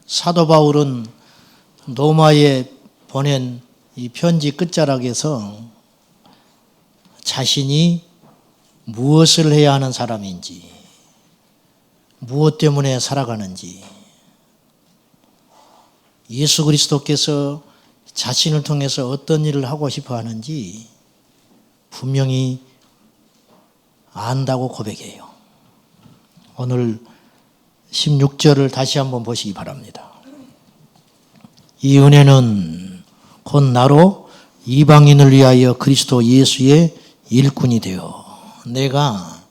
사도 바울은 로마에 보낸 이 편지 끝자락에서 자신이 무엇을 해야 하는 사람인지, 무엇 때문에 살아가는지, 예수 그리스도께서 자신을 통해서 어떤 일을 하고 싶어 하는지 분명히 안다고 고백해요. 오늘 16절을 다시 한번 보시기 바랍니다. 이 은혜는 곧 나로 이방인을 위하여 그리스도 예수의 일꾼이 되어 내가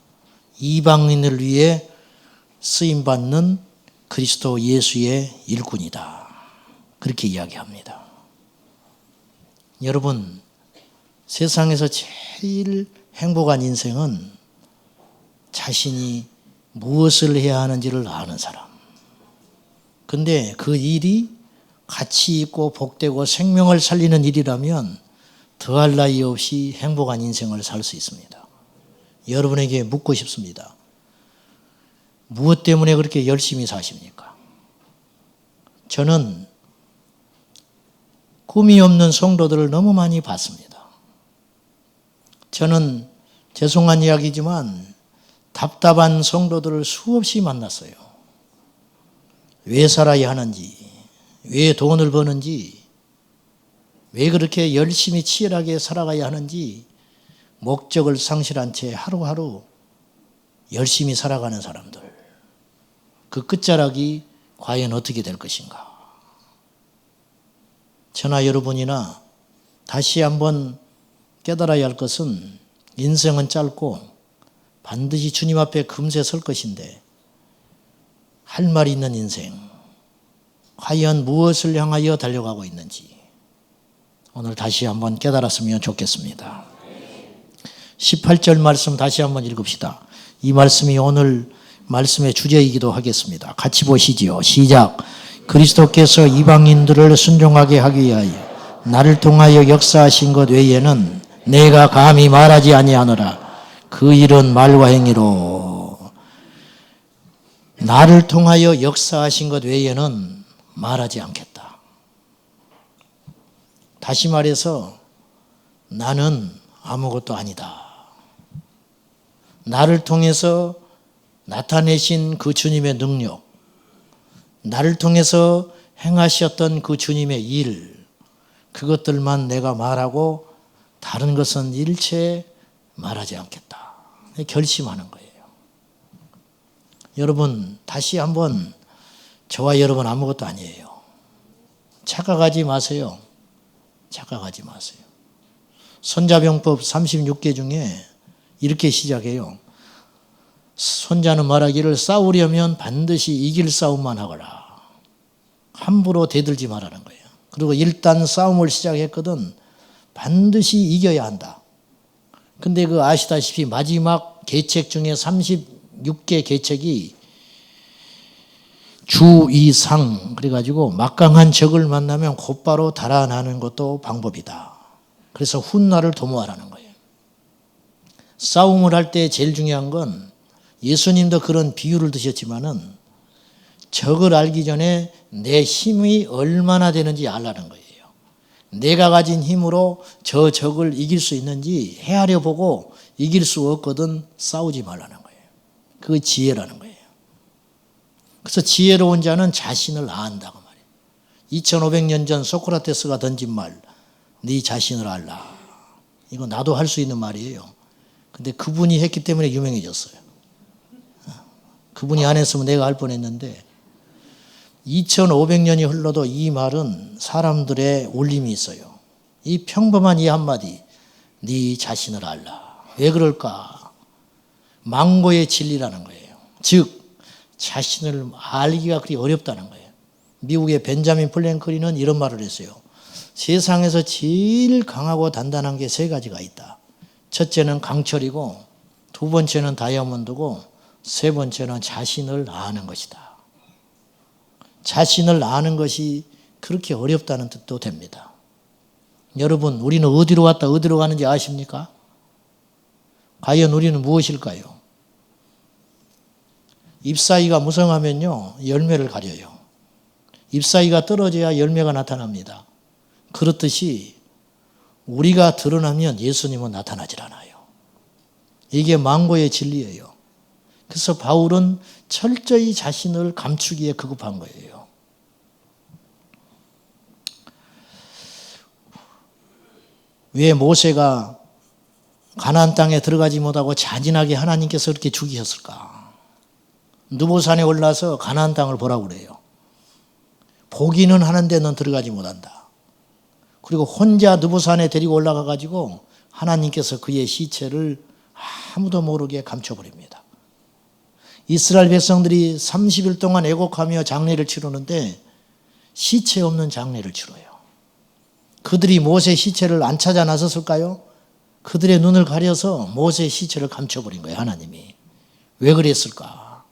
이방인을 위해 쓰임받는 그리스도 예수의 일꾼이다. 그렇게 이야기합니다. 여러분, 세상에서 제일 행복한 인생은 자신이 무엇을 해야 하는지를 아는 사람. 근데 그 일이 가치 있고 복되고 생명을 살리는 일이라면 더할 나위 없이 행복한 인생을 살 수 있습니다. 여러분에게 묻고 싶습니다. 무엇 때문에 그렇게 열심히 사십니까? 저는 꿈이 없는 성도들을 너무 많이 봤습니다. 저는 죄송한 이야기지만 답답한 성도들을 수없이 만났어요. 왜 살아야 하는지, 왜 돈을 버는지, 왜 그렇게 열심히 치열하게 살아가야 하는지 목적을 상실한 채 하루하루 열심히 살아가는 사람들. 그 끝자락이 과연 어떻게 될 것인가? 저나 여러분이나 다시 한번 깨달아야 할 것은 인생은 짧고 반드시 주님 앞에 금세 설 것인데 할 말이 있는 인생, 과연 무엇을 향하여 달려가고 있는지 오늘 다시 한번 깨달았으면 좋겠습니다. 18절 말씀 다시 한번 읽읍시다. 이 말씀이 오늘 말씀의 주제이기도 하겠습니다. 같이 보시지요. 시작. 그리스도께서 이방인들을 순종하게 하기 위하여 나를 통하여 역사하신 것 외에는 내가 감히 말하지 아니하노라. 그 일은 말과 행위로. 나를 통하여 역사하신 것 외에는 말하지 않겠다. 다시 말해서 나는 아무것도 아니다. 나를 통해서 나타내신 그 주님의 능력, 나를 통해서 행하셨던 그 주님의 일, 그것들만 내가 말하고 다른 것은 일체 말하지 않겠다. 결심하는 거예요. 여러분, 다시 한번 저와 여러분 아무것도 아니에요. 착각하지 마세요. 착각하지 마세요. 손자병법 36개 중에 이렇게 시작해요. 손자는 말하기를 싸우려면 반드시 이길 싸움만 하거라. 함부로 대들지 말라는 거예요. 그리고 일단 싸움을 시작했거든 반드시 이겨야 한다. 근데 그 아시다시피 마지막 계책 중에 36개 계책이 주의상 그래가지고 막강한 적을 만나면 곧바로 달아나는 것도 방법이다. 그래서 훗날을 도모하라는 거예요. 싸움을 할 때 제일 중요한 건 예수님도 그런 비유를 드셨지만은 적을 알기 전에 내 힘이 얼마나 되는지 알라는 거예요. 내가 가진 힘으로 저 적을 이길 수 있는지 헤아려 보고 이길 수 없거든 싸우지 말라는 거예요. 그게 지혜라는 거예요. 그래서 지혜로운 자는 자신을 안다고 말해요. 2500년 전 소크라테스가 던진 말, 네 자신을 알라. 이거 나도 할 수 있는 말이에요. 근데 그분이 했기 때문에 유명해졌어요. 그분이 안 했으면 내가 할 뻔했는데 2500년이 흘러도 이 말은 사람들의 울림이 있어요. 이 평범한 이 한마디, 네 자신을 알라. 왜 그럴까? 망고의 진리라는 거예요. 즉 자신을 알기가 그리 어렵다는 거예요. 미국의 벤자민 플랭클린은 이런 말을 했어요. 세상에서 제일 강하고 단단한 게 세 가지가 있다. 첫째는 강철이고 두 번째는 다이아몬드고 세 번째는 자신을 아는 것이다. 자신을 아는 것이 그렇게 어렵다는 뜻도 됩니다. 여러분, 우리는 어디로 왔다 어디로 가는지 아십니까? 과연 우리는 무엇일까요? 잎사귀가 무성하면요 열매를 가려요. 잎사귀가 떨어져야 열매가 나타납니다. 그렇듯이 우리가 드러나면 예수님은 나타나질 않아요. 이게 망고의 진리예요. 그래서 바울은 철저히 자신을 감추기에 급급한 거예요. 왜 모세가 가나안 땅에 들어가지 못하고 잔인하게 하나님께서 그렇게 죽이셨을까? 느보산에 올라서 가나안 땅을 보라고 그래요. 보기는 하는데 넌 들어가지 못한다. 그리고 혼자 느보산에 데리고 올라가 가지고 하나님께서 그의 시체를 아무도 모르게 감춰버립니다. 이스라엘 백성들이 30일 동안 애곡하며 장례를 치르는데 시체 없는 장례를 치러요. 그들이 모세 시체를 안 찾아 나섰을까요? 그들의 눈을 가려서 모세의 시체를 감춰버린 거예요, 하나님이. 왜 그랬을까?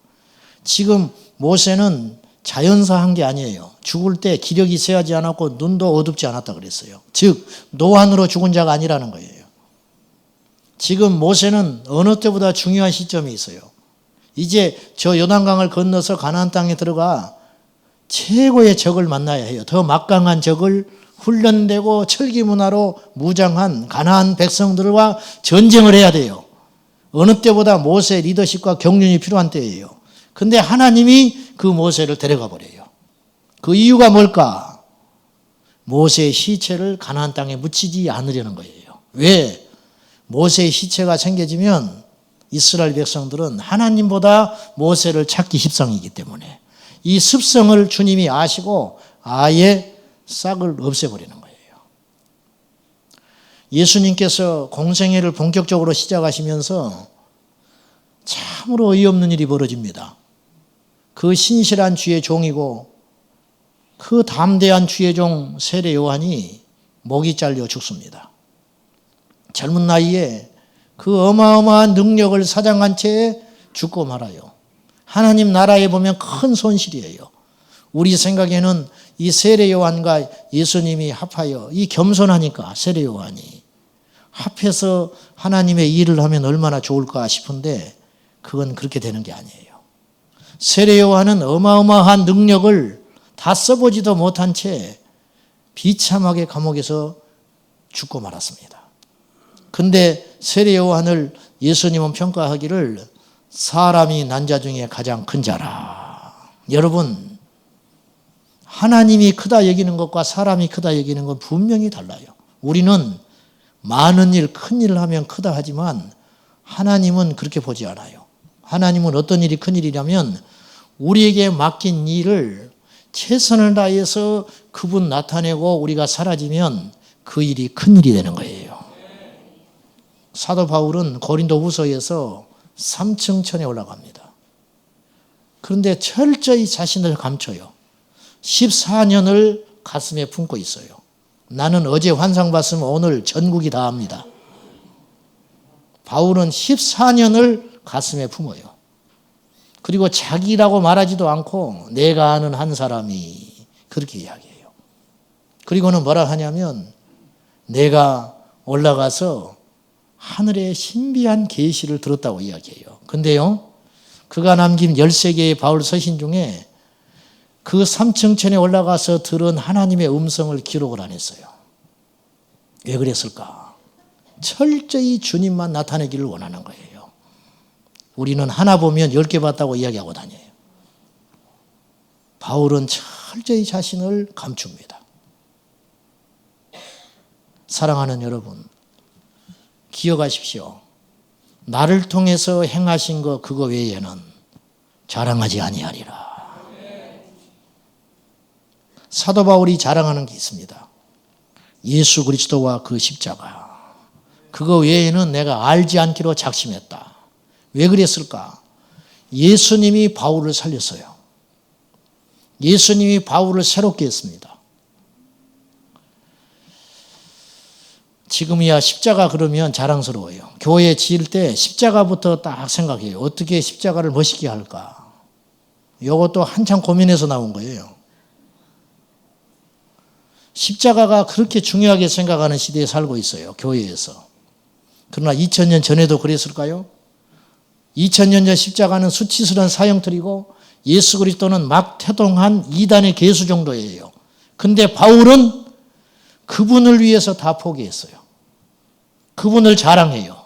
지금 모세는 자연사한 게 아니에요. 죽을 때 기력이 쇠하지 않았고 눈도 어둡지 않았다 그랬어요. 즉 노안으로 죽은 자가 아니라는 거예요. 지금 모세는 어느 때보다 중요한 시점이 있어요. 이제 저 요단강을 건너서 가나안 땅에 들어가 최고의 적을 만나야 해요. 더 막강한 적을 훈련되고 철기 문화로 무장한 가나안 백성들과 전쟁을 해야 돼요. 어느 때보다 모세의 리더십과 경륜이 필요한 때예요. 근데 하나님이 그 모세를 데려가 버려요. 그 이유가 뭘까? 모세의 시체를 가나안 땅에 묻히지 않으려는 거예요. 왜? 모세의 시체가 챙겨지면 이스라엘 백성들은 하나님보다 모세를 찾기 십성이기 때문에 이 습성을 주님이 아시고 아예 싹을 없애버리는 거예요. 예수님께서 공생애를 본격적으로 시작하시면서 참으로 어이없는 일이 벌어집니다. 그 신실한 주의 종이고 그 담대한 주의 종 세례 요한이 목이 잘려 죽습니다. 젊은 나이에 그 어마어마한 능력을 사장한 채 죽고 말아요. 하나님 나라에 보면 큰 손실이에요. 우리 생각에는 이 세례 요한과 예수님이 합하여 이 겸손하니까 세례 요한이 합해서 하나님의 일을 하면 얼마나 좋을까 싶은데 그건 그렇게 되는 게 아니에요. 세례 요한은 어마어마한 능력을 다 써보지도 못한 채 비참하게 감옥에서 죽고 말았습니다. 근데 세례 요한을 예수님은 평가하기를 사람이 난 자 중에 가장 큰 자라. 여러분, 하나님이 크다 여기는 것과 사람이 크다 여기는 건 분명히 달라요. 우리는 많은 일, 큰 일을 하면 크다 하지만 하나님은 그렇게 보지 않아요. 하나님은 어떤 일이 큰 일이냐면 우리에게 맡긴 일을 최선을 다해서 그분 나타내고 우리가 사라지면 그 일이 큰 일이 되는 거예요. 사도 바울은 고린도 후서에서 3층 천에 올라갑니다. 그런데 철저히 자신을 감춰요. 14년을 가슴에 품고 있어요. 나는 어제 환상 봤으면 오늘 전국이 다 압니다. 바울은 14년을 가슴에 품어요. 그리고 자기라고 말하지도 않고 내가 아는 한 사람이 그렇게 이야기해요. 그리고는 뭐라 하냐면 내가 올라가서 하늘의 신비한 계시를 들었다고 이야기해요. 근데요, 그가 남긴 13개의 바울 서신 중에 그 3층천에 올라가서 들은 하나님의 음성을 기록을 안 했어요. 왜 그랬을까? 철저히 주님만 나타내기를 원하는 거예요. 우리는 하나 보면 10개 봤다고 이야기하고 다녀요. 바울은 철저히 자신을 감춥니다. 사랑하는 여러분, 기억하십시오. 나를 통해서 행하신 것 그거 외에는 자랑하지 아니하리라. 사도 바울이 자랑하는 게 있습니다. 예수 그리스도와 그 십자가. 그거 외에는 내가 알지 않기로 작심했다. 왜 그랬을까? 예수님이 바울을 살렸어요. 예수님이 바울을 새롭게 했습니다. 지금이야 십자가 그러면 자랑스러워요. 교회 지을 때 십자가부터 딱 생각해요. 어떻게 십자가를 멋있게 할까? 이것도 한참 고민해서 나온 거예요. 십자가가 그렇게 중요하게 생각하는 시대에 살고 있어요. 교회에서. 그러나 2000년 전에도 그랬을까요? 2000년 전 십자가는 수치스러운 사형틀이고 예수 그리스도는 막 태동한 이단의 개수 정도예요. 근데 바울은 그분을 위해서 다 포기했어요. 그분을 자랑해요.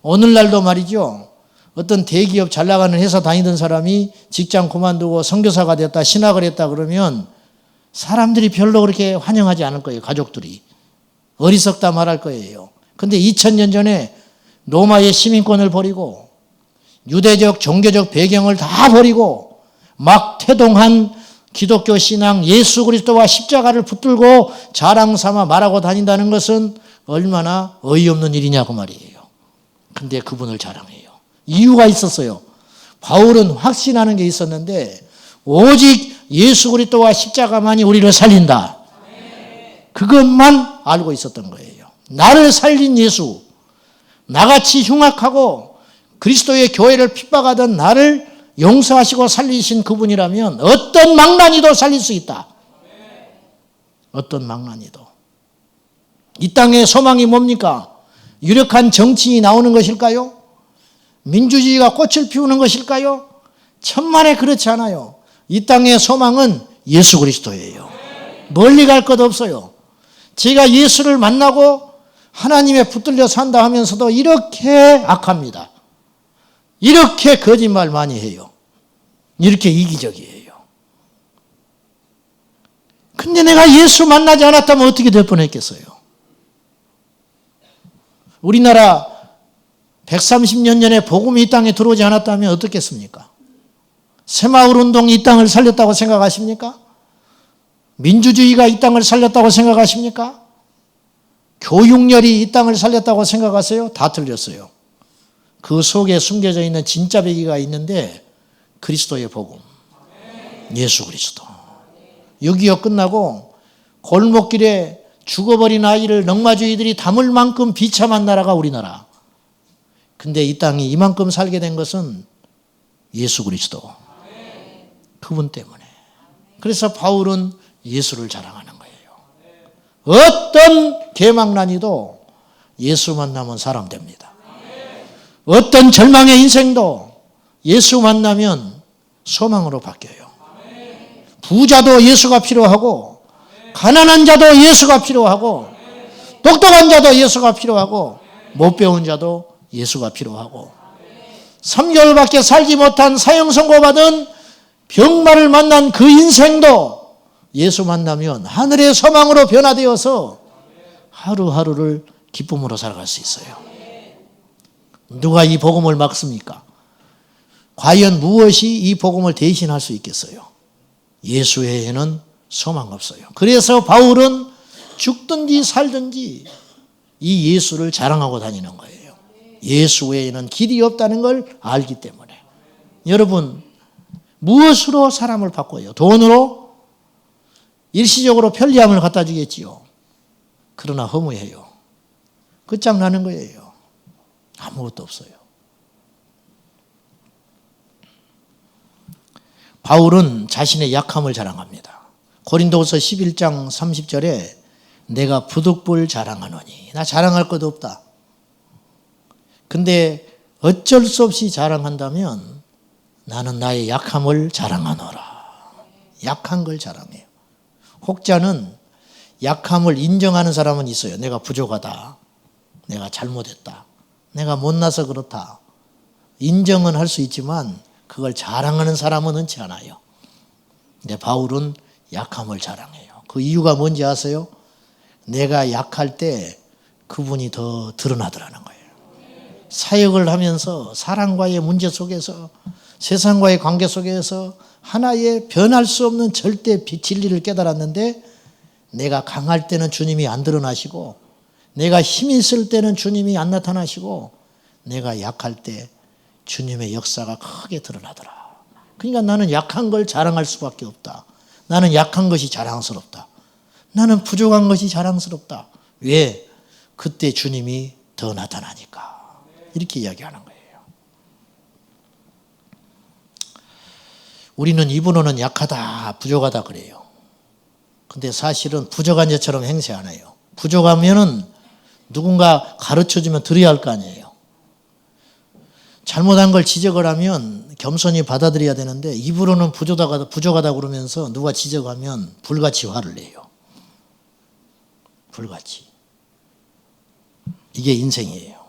오늘날도 말이죠. 어떤 대기업 잘 나가는 회사 다니던 사람이 직장 그만두고 선교사가 됐다, 신학을 했다 그러면 사람들이 별로 그렇게 환영하지 않을 거예요. 가족들이. 어리석다 말할 거예요. 근데 2000년 전에 로마의 시민권을 버리고 유대적 종교적 배경을 다 버리고 막 태동한 기독교 신앙 예수 그리스도와 십자가를 붙들고 자랑 삼아 말하고 다닌다는 것은 얼마나 어이없는 일이냐고 말이에요. 근데 그분을 자랑해요. 이유가 있었어요. 바울은 확신하는 게 있었는데 오직 예수 그리스도와 십자가만이 우리를 살린다. 그것만 알고 있었던 거예요. 나를 살린 예수, 나같이 흉악하고 그리스도의 교회를 핍박하던 나를 용서하시고 살리신 그분이라면 어떤 망나니도 살릴 수 있다. 어떤 망나니도. 이 땅의 소망이 뭡니까? 유력한 정치인이 나오는 것일까요? 민주주의가 꽃을 피우는 것일까요? 천만에 그렇지 않아요. 이 땅의 소망은 예수 그리스도예요. 멀리 갈 것 없어요. 제가 예수를 만나고 하나님에 붙들려 산다 하면서도 이렇게 악합니다. 이렇게 거짓말 많이 해요. 이렇게 이기적이에요. 근데 내가 예수 만나지 않았다면 어떻게 될 뻔했겠어요? 우리나라 130년 전에 복음이 이 땅에 들어오지 않았다면 어떻겠습니까? 새마을 운동이 이 땅을 살렸다고 생각하십니까? 민주주의가 이 땅을 살렸다고 생각하십니까? 교육열이 이 땅을 살렸다고 생각하세요? 다 틀렸어요. 그 속에 숨겨져 있는 진짜 배기가 있는데 그리스도의 복음, 예수 그리스도. 6.25 끝나고 골목길에 죽어버린 아이를 넝마주의들이 담을 만큼 비참한 나라가 우리나라. 근데 이 땅이 이만큼 살게 된 것은 예수 그리스도. 그분 때문에. 그래서 바울은 예수를 자랑하는 거예요. 어떤 개망난이도 예수 만나면 사람 됩니다. 어떤 절망의 인생도 예수 만나면 소망으로 바뀌어요. 부자도 예수가 필요하고 가난한 자도 예수가 필요하고 똑똑한 자도 예수가 필요하고 못 배운 자도 예수가 필요하고 3개월밖에 살지 못한 사형 선고받은 병마를 만난 그 인생도 예수 만나면 하늘의 소망으로 변화되어서 하루하루를 기쁨으로 살아갈 수 있어요. 누가 이 복음을 막습니까? 과연 무엇이 이 복음을 대신할 수 있겠어요? 예수 외에는 소망 없어요. 그래서 바울은 죽든지 살든지 이 예수를 자랑하고 다니는 거예요. 예수 외에는 길이 없다는 걸 알기 때문에. 여러분, 무엇으로 사람을 바꿔요? 돈으로? 일시적으로 편리함을 갖다 주겠지요. 그러나 허무해요. 끝장나는 거예요. 아무것도 없어요. 바울은 자신의 약함을 자랑합니다. 고린도후서 11장 30절에 내가 부득불 자랑하노니. 나 자랑할 것도 없다. 근데 어쩔 수 없이 자랑한다면 나는 나의 약함을 자랑하노라. 약한 걸 자랑해요. 혹자는 약함을 인정하는 사람은 있어요. 내가 부족하다. 내가 잘못했다. 내가 못나서 그렇다. 인정은 할 수 있지만 그걸 자랑하는 사람은 흔치 않아요. 근데 바울은 약함을 자랑해요. 그 이유가 뭔지 아세요? 내가 약할 때 그분이 더 드러나더라는 거예요. 사역을 하면서 사람과의 문제 속에서 세상과의 관계 속에서 하나의 변할 수 없는 절대 진리를 깨달았는데 내가 강할 때는 주님이 안 드러나시고 내가 힘이 있을 때는 주님이 안 나타나시고 내가 약할 때 주님의 역사가 크게 드러나더라. 그러니까 나는 약한 걸 자랑할 수밖에 없다. 나는 약한 것이 자랑스럽다. 나는 부족한 것이 자랑스럽다. 왜? 그때 주님이 더 나타나니까. 이렇게 이야기하는 거예요. 우리는 입으로는 약하다, 부족하다 그래요. 근데 사실은 부족한 자처럼 행세 안 해요. 부족하면은 누군가 가르쳐주면 드려야 할 거 아니에요. 잘못한 걸 지적을 하면 겸손히 받아들여야 되는데 입으로는 부족하다 그러면서 누가 지적하면 불같이 화를 내요. 불같이. 이게 인생이에요.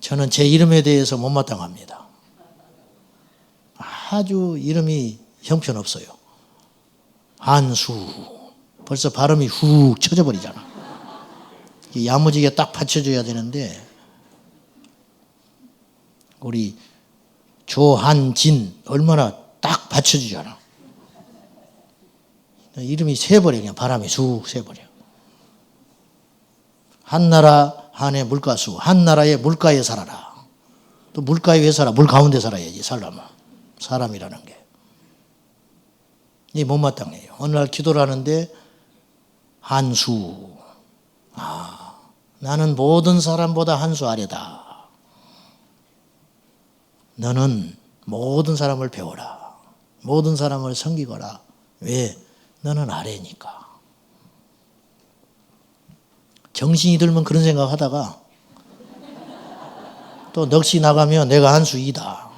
저는 제 이름에 대해서 못마땅합니다. 아주 이름이 형편없어요. 한수. 벌써 발음이 훅 쳐져버리잖아. 야무지게 딱 받쳐줘야 되는데 우리 조한진 얼마나 딱 받쳐주잖아. 이름이 새버려. 그냥 바람이 쑥 새버려. 한나라 한해 물가수. 한나라의 물가에 살아라. 또 물가에 왜 살아? 물 가운데 살아야지 살려면. 사람이라는 게. 이 못마땅해요. 어느 날 기도를 하는데 한수. 나는 모든 사람보다 한수 아래다. 너는 모든 사람을 배워라. 모든 사람을 섬기거라. 왜? 너는 아래니까. 정신이 들면 그런 생각 하다가 또 넋이 나가면 내가 한수 이다.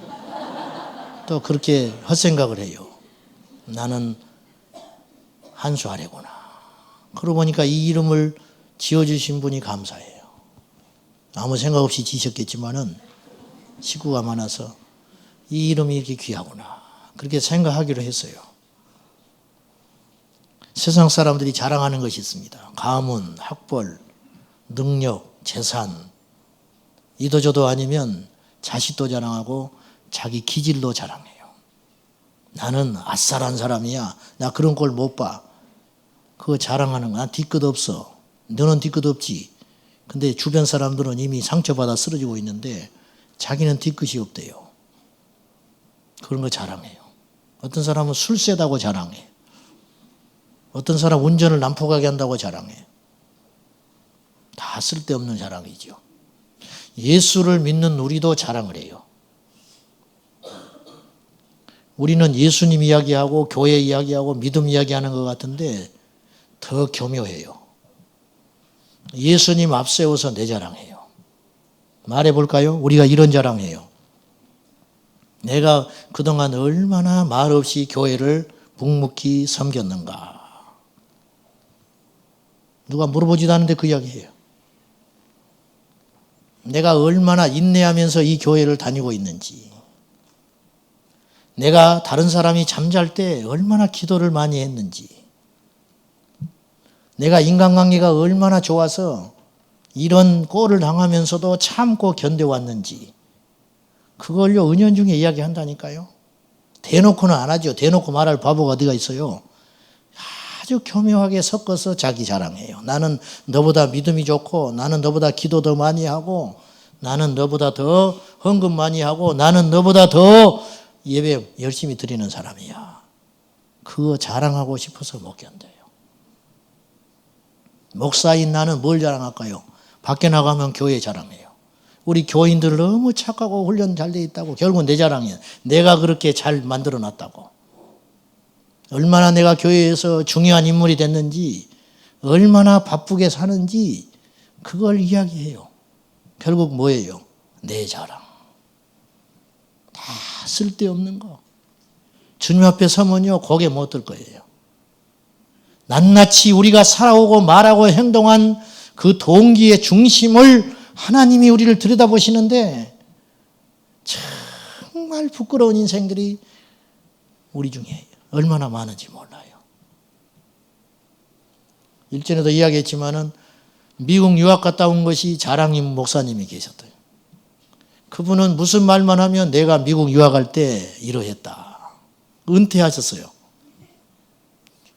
또 그렇게 헛생각을 해요. 나는 한수 아래구나. 그러고 보니까 이 이름을 지어주신 분이 감사해요. 아무 생각 없이 지으셨겠지만은 식구가 많아서 이 이름이 이렇게 귀하구나. 그렇게 생각하기로 했어요. 세상 사람들이 자랑하는 것이 있습니다. 가문, 학벌, 능력, 재산. 이도저도 아니면 자식도 자랑하고 자기 기질도 자랑해요. 나는 아싸란 사람이야. 나 그런 꼴 못 봐. 그거 자랑하는 거. 난 뒤끝 없어. 너는 뒤끝 없지. 근데 주변 사람들은 이미 상처받아 쓰러지고 있는데 자기는 뒤끝이 없대요. 그런 거 자랑해요. 어떤 사람은 술 세다고 자랑해. 어떤 사람 운전을 난폭하게 한다고 자랑해. 다 쓸데없는 자랑이죠. 예수를 믿는 우리도 자랑을 해요. 우리는 예수님 이야기하고 교회 이야기하고 믿음 이야기하는 것 같은데 더 교묘해요. 예수님 앞세워서 내 자랑해요. 말해볼까요? 우리가 이런 자랑해요. 내가 그동안 얼마나 말없이 교회를 묵묵히 섬겼는가. 누가 물어보지도 않는데 그 이야기해요. 내가 얼마나 인내하면서 이 교회를 다니고 있는지. 내가 다른 사람이 잠잘 때 얼마나 기도를 많이 했는지. 내가 인간관계가 얼마나 좋아서 이런 꼴을 당하면서도 참고 견뎌왔는지. 그걸요 은연중에 이야기한다니까요. 대놓고는 안 하죠. 대놓고 말할 바보가 어디가 있어요. 아주 교묘하게 섞어서 자기 자랑해요. 나는 너보다 믿음이 좋고 나는 너보다 기도 더 많이 하고 나는 너보다 더 헌금 많이 하고 나는 너보다 더 예배 열심히 드리는 사람이야. 그거 자랑하고 싶어서 못 견뎌요. 목사인 나는 뭘 자랑할까요? 밖에 나가면 교회 자랑해요. 우리 교인들 너무 착하고 훈련 잘 돼 있다고. 결국은 내 자랑이에요. 내가 그렇게 잘 만들어 놨다고. 얼마나 내가 교회에서 중요한 인물이 됐는지, 얼마나 바쁘게 사는지 그걸 이야기해요. 결국 뭐예요? 내 자랑. 다 쓸데없는 거. 주님 앞에 서면요 고개 못 들 거예요. 낱낱이 우리가 살아오고 말하고 행동한 그 동기의 중심을 하나님이 우리를 들여다보시는데 정말 부끄러운 인생들이 우리 중에 얼마나 많은지 몰라요. 일전에도 이야기했지만은 미국 유학 갔다 온 것이 자랑인 목사님이 계셨대요. 그분은 무슨 말만 하면 내가 미국 유학할 때 이러했다. 은퇴하셨어요.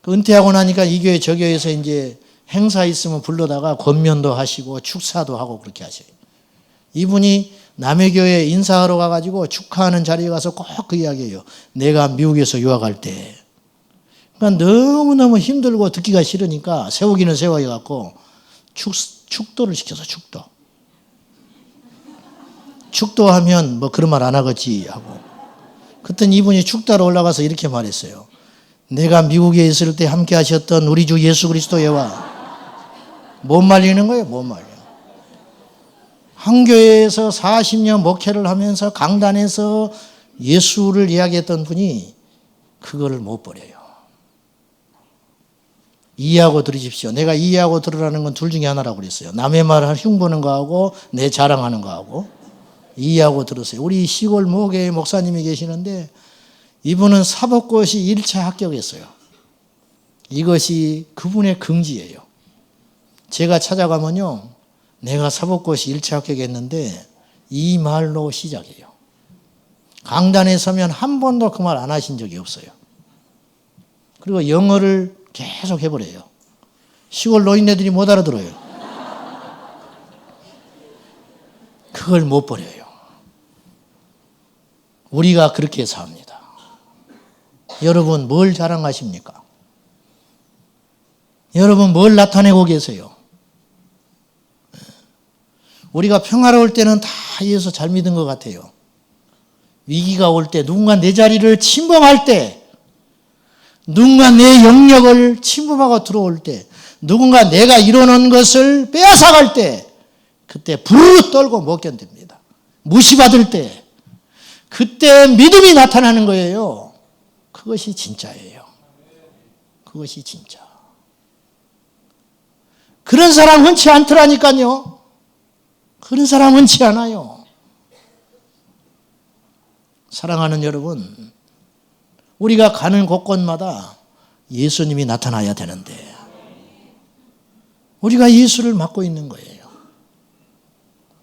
은퇴하고 나니까 이 교회 저 교회에서 이제 행사 있으면 불러다가 권면도 하시고 축사도 하고 그렇게 하셔요. 이분이 남의 교회에 인사하러 가가지고 축하하는 자리에 가서 꼭 그 이야기해요. 내가 미국에서 유학할 때. 그러니까 너무너무 힘들고 듣기가 싫으니까 세우기는 세워갖고 축도를 시켜서 축도. 축도하면 뭐 그런 말 안 하겠지 하고. 그랬더니 이분이 축도하러 올라가서 이렇게 말했어요. 내가 미국에 있을 때 함께 하셨던 우리 주 예수 그리스도의 와. 못 말리는 거예요, 못 말려. 한 교회에서 40년 목회를 하면서 강단에서 예수를 이야기했던 분이 그거를 못 버려요. 이해하고 들으십시오. 내가 이해하고 들으라는 건 둘 중에 하나라고 그랬어요. 남의 말을 흉보는 거하고 내 자랑하는 거하고. 이해하고 들으세요. 우리 시골 모교회 목사님이 계시는데 이분은 사법고시 1차 합격했어요. 이것이 그분의 긍지예요. 제가 찾아가면요, 내가 사법고시 1차 합격했는데 이 말로 시작해요. 강단에 서면 한 번도 그 말 안 하신 적이 없어요. 그리고 영어를 계속 해버려요. 시골 노인네들이 못 알아들어요. 그걸 못 버려요. 우리가 그렇게 삽니다. 여러분 뭘 자랑하십니까? 여러분 뭘 나타내고 계세요? 우리가 평화로울 때는 다 예수 잘 믿은 것 같아요. 위기가 올 때, 누군가 내 자리를 침범할 때, 누군가 내 영역을 침범하고 들어올 때, 누군가 내가 이뤄놓은 것을 빼앗아갈 때, 그때 부르르 떨고 못 견딥니다. 무시받을 때, 그때 믿음이 나타나는 거예요. 그것이 진짜예요. 그것이 진짜. 그런 사람 흔치 않더라니까요. 그런 사람 흔치 않아요. 사랑하는 여러분, 우리가 가는 곳곳마다 예수님이 나타나야 되는데 우리가 예수를 맡고 있는 거예요.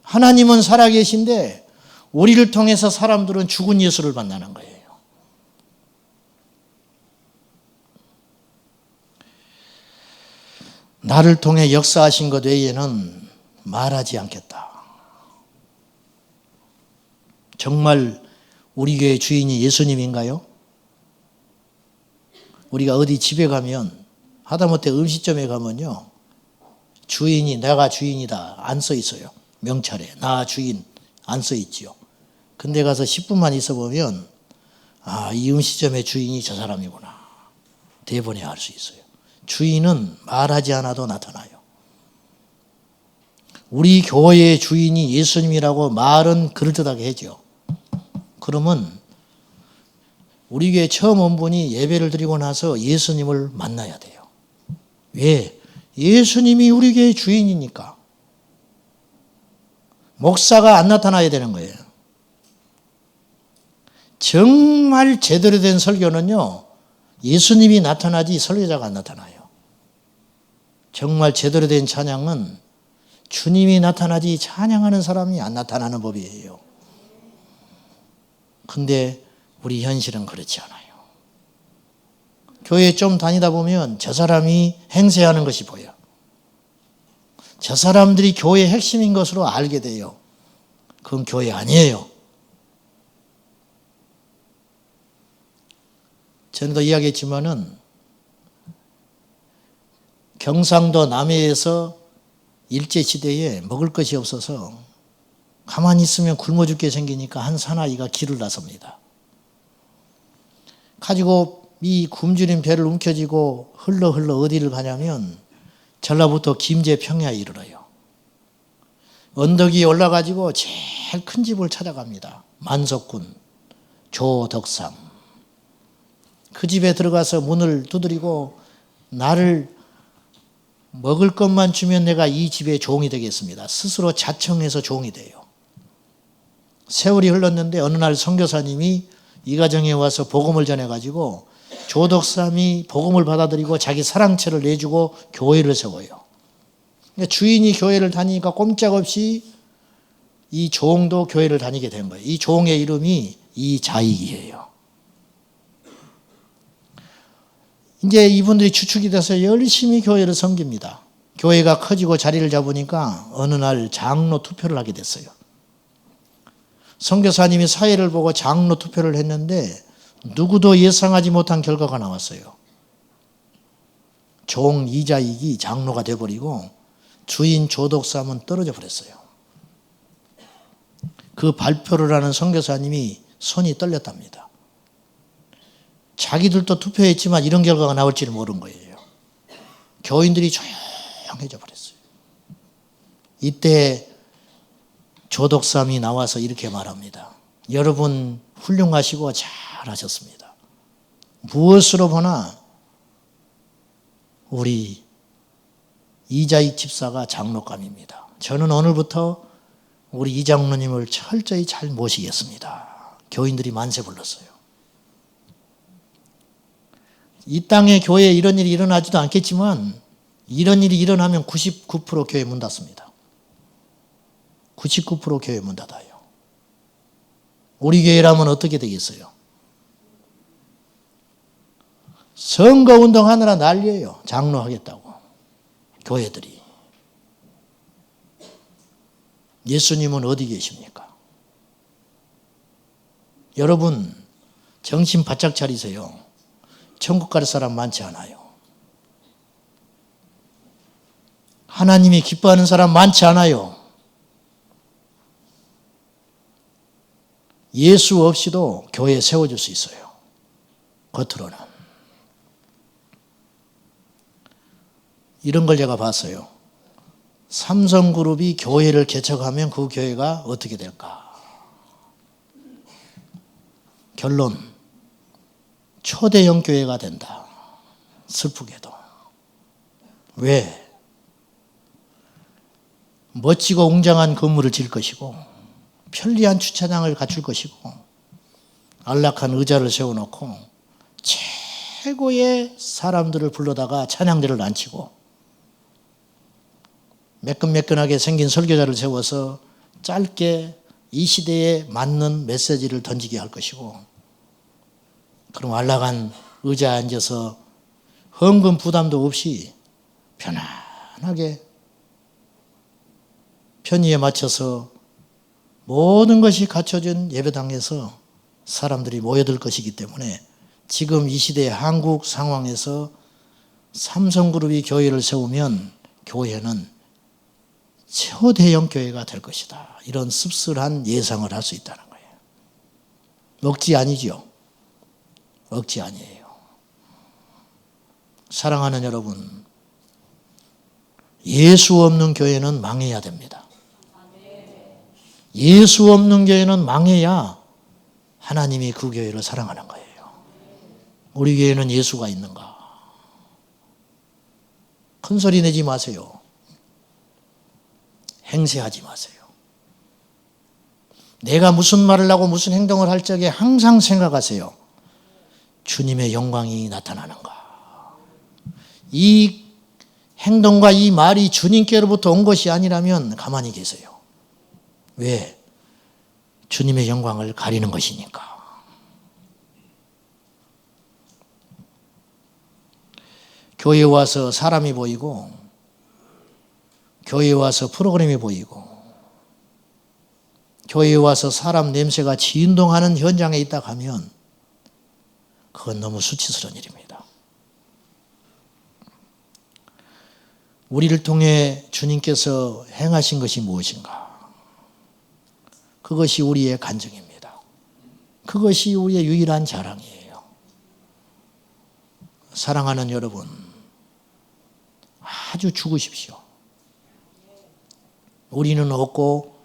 하나님은 살아계신데 우리를 통해서 사람들은 죽은 예수를 만나는 거예요. 나를 통해 역사하신 것 외에는 말하지 않겠다. 정말 우리 교회 주인이 예수님인가요? 우리가 어디 집에 가면 하다못해 음식점에 가면요, 주인이 내가 주인이다 안 써 있어요. 명찰에 나 주인 안 써 있지요. 근데 가서 10분만 있어 보면 이 음식점의 주인이 저 사람이구나 대번에 알 수 있어요. 주인은 말하지 않아도 나타나요. 우리 교회의 주인이 예수님이라고 말은 그럴듯하게 하죠. 그러면 우리 교회 처음 온 분이 예배를 드리고 나서 예수님을 만나야 돼요. 왜? 예수님이 우리 교회 주인이니까. 목사가 안 나타나야 되는 거예요. 정말 제대로 된 설교는요, 예수님이 나타나지 설교자가 안 나타나요. 정말 제대로 된 찬양은 주님이 나타나지 찬양하는 사람이 안 나타나는 법이에요. 근데 우리 현실은 그렇지 않아요. 교회에 좀 다니다 보면 저 사람이 행세하는 것이 보여. 저 사람들이 교회의 핵심인 것으로 알게 돼요. 그건 교회 아니에요. 전에도 이야기했지만은 경상도 남해에서 일제시대에 먹을 것이 없어서 가만히 있으면 굶어 죽게 생기니까 한 사나이가 길을 나섭니다. 가지고 이 굶주린 배를 움켜쥐고 흘러 어디를 가냐면 전라북도 김제 평야에 이르러요. 언덕 위에 올라가지고 제일 큰 집을 찾아갑니다. 만석군 조덕삼. 그 집에 들어가서 문을 두드리고 나를 먹을 것만 주면 내가 이 집의 종이 되겠습니다. 스스로 자청해서 종이 돼요. 세월이 흘렀는데 어느 날 선교사님이 이 가정에 와서 복음을 전해가지고 조덕삼이 복음을 받아들이고 자기 사랑채를 내주고 교회를 세워요. 그러니까 주인이 교회를 다니니까 꼼짝없이 이 종도 교회를 다니게 된 거예요. 이 종의 이름이 이자익이에요. 이제 이분들이 주축이 돼서 열심히 교회를 섬깁니다. 교회가 커지고 자리를 잡으니까 어느 날 장로 투표를 하게 됐어요. 선교사님이 사회를 보고 장로 투표를 했는데 누구도 예상하지 못한 결과가 나왔어요. 종 이자익이 장로가 돼버리고 주인 조덕삼은 떨어져 버렸어요. 그 발표를 하는 선교사님이 손이 떨렸답니다. 자기들도 투표했지만 이런 결과가 나올지를 모른 거예요. 교인들이 조용해져 버렸어요. 이때 조덕삼이 나와서 이렇게 말합니다. 여러분 훌륭하시고 잘하셨습니다. 무엇으로 보나 우리 이자익 집사가 장로감입니다. 저는 오늘부터 우리 이장로님을 철저히 잘 모시겠습니다. 교인들이 만세 불렀어요. 이 땅의 교회에 이런 일이 일어나지도 않겠지만 이런 일이 일어나면 99% 교회 문 닫습니다. 99% 교회 문 닫아요. 우리 교회라면 어떻게 되겠어요? 선거운동 하느라 난리예요. 장로하겠다고. 교회들이. 예수님은 어디 계십니까? 여러분 정신 바짝 차리세요. 천국 갈 사람 많지 않아요. 하나님이 기뻐하는 사람 많지 않아요. 예수 없이도 교회에 세워줄 수 있어요. 겉으로는. 이런 걸 제가 봤어요. 삼성그룹이 교회를 개척하면 그 교회가 어떻게 될까? 결론, 초대형 교회가 된다. 슬프게도. 왜? 멋지고 웅장한 건물을 지을 것이고 편리한 주차장을 갖출 것이고 안락한 의자를 세워놓고 최고의 사람들을 불러다가 찬양대를 앉히고 매끈매끈하게 생긴 설교자를 세워서 짧게 이 시대에 맞는 메시지를 던지게 할 것이고 그럼 안락한 의자에 앉아서 헌금 부담도 없이 편안하게 편의에 맞춰서 모든 것이 갖춰진 예배당에서 사람들이 모여들 것이기 때문에 지금 이 시대의 한국 상황에서 삼성그룹이 교회를 세우면 교회는 초대형 교회가 될 것이다. 이런 씁쓸한 예상을 할 수 있다는 거예요. 억지 아니죠. 억지 아니에요. 사랑하는 여러분, 예수 없는 교회는 망해야 됩니다. 예수 없는 교회는 망해야 하나님이 그 교회를 사랑하는 거예요. 우리 교회는 예수가 있는가? 큰 소리 내지 마세요. 행세하지 마세요. 내가 무슨 말을 하고 무슨 행동을 할 적에 항상 생각하세요. 주님의 영광이 나타나는가? 이 행동과 이 말이 주님께로부터 온 것이 아니라면 가만히 계세요. 왜? 주님의 영광을 가리는 것이니까. 교회에 와서 사람이 보이고 교회에 와서 프로그램이 보이고 교회에 와서 사람 냄새가 진동하는 현장에 있다 하면 그건 너무 수치스러운 일입니다. 우리를 통해 주님께서 행하신 것이 무엇인가? 그것이 우리의 간증입니다. 그것이 우리의 유일한 자랑이에요. 사랑하는 여러분, 아주 죽으십시오. 우리는 없고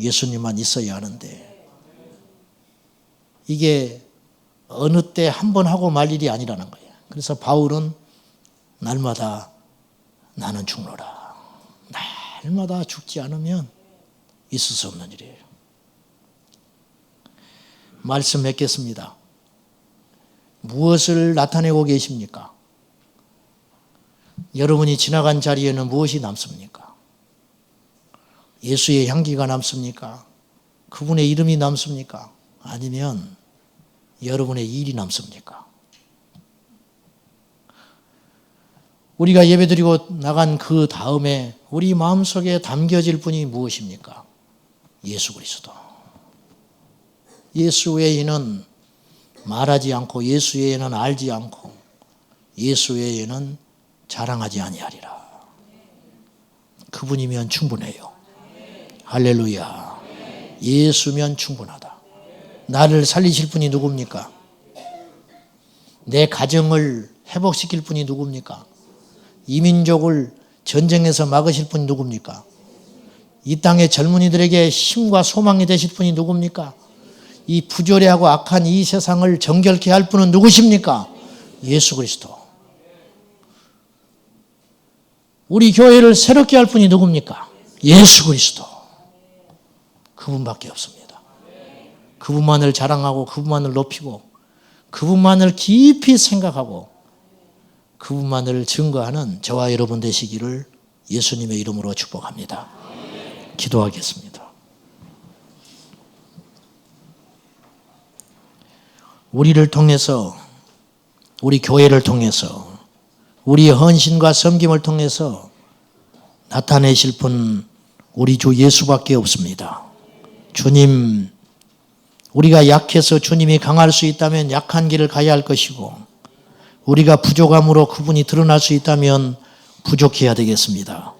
예수님만 있어야 하는데 이게 어느 때 한 번 하고 말 일이 아니라는 거예요. 그래서 바울은 날마다 나는 죽노라. 날마다 죽지 않으면 있을 수 없는 일이에요. 말씀 맺겠습니다. 무엇을 나타내고 계십니까? 여러분이 지나간 자리에는 무엇이 남습니까? 예수의 향기가 남습니까? 그분의 이름이 남습니까? 아니면 여러분의 일이 남습니까? 우리가 예배드리고 나간 그 다음에 우리 마음속에 담겨질 분이 무엇입니까? 예수 그리스도. 예수 외에는 말하지 않고 예수 외에는 알지 않고 예수 외에는 자랑하지 아니하리라. 그분이면 충분해요. 할렐루야. 예수면 충분하다. 나를 살리실 분이 누굽니까? 내 가정을 회복시킬 분이 누굽니까? 이 민족을 전쟁에서 막으실 분이 누굽니까? 이 땅의 젊은이들에게 힘과 소망이 되실 분이 누굽니까? 이 부조리하고 악한 이 세상을 정결케 할 분은 누구십니까? 예수 그리스도. 우리 교회를 새롭게 할 분이 누굽니까? 예수 그리스도. 그분밖에 없습니다. 그분만을 자랑하고 그분만을 높이고 그분만을 깊이 생각하고 그분만을 증거하는 저와 여러분 되시기를 예수님의 이름으로 축복합니다. 기도하겠습니다. 우리를 통해서, 우리 교회를 통해서, 우리의 헌신과 섬김을 통해서 나타내실 분 우리 주 예수밖에 없습니다. 주님, 우리가 약해서 주님이 강할 수 있다면 약한 길을 가야 할 것이고, 우리가 부족함으로 그분이 드러날 수 있다면 부족해야 되겠습니다.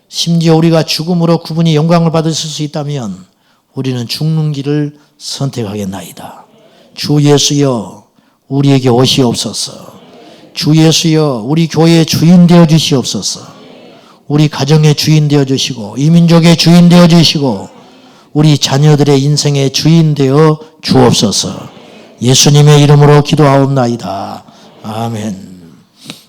심지어 우리가 죽음으로 그분이 영광을 받으실 수 있다면 우리는 죽는 길을 선택하겠나이다. 주 예수여, 우리에게 오시옵소서. 주 예수여, 우리 교회의 주인 되어 주시옵소서. 우리 가정의 주인 되어 주시고 이 민족의 주인 되어 주시고 우리 자녀들의 인생의 주인 되어 주옵소서. 예수님의 이름으로 기도하옵나이다. 아멘.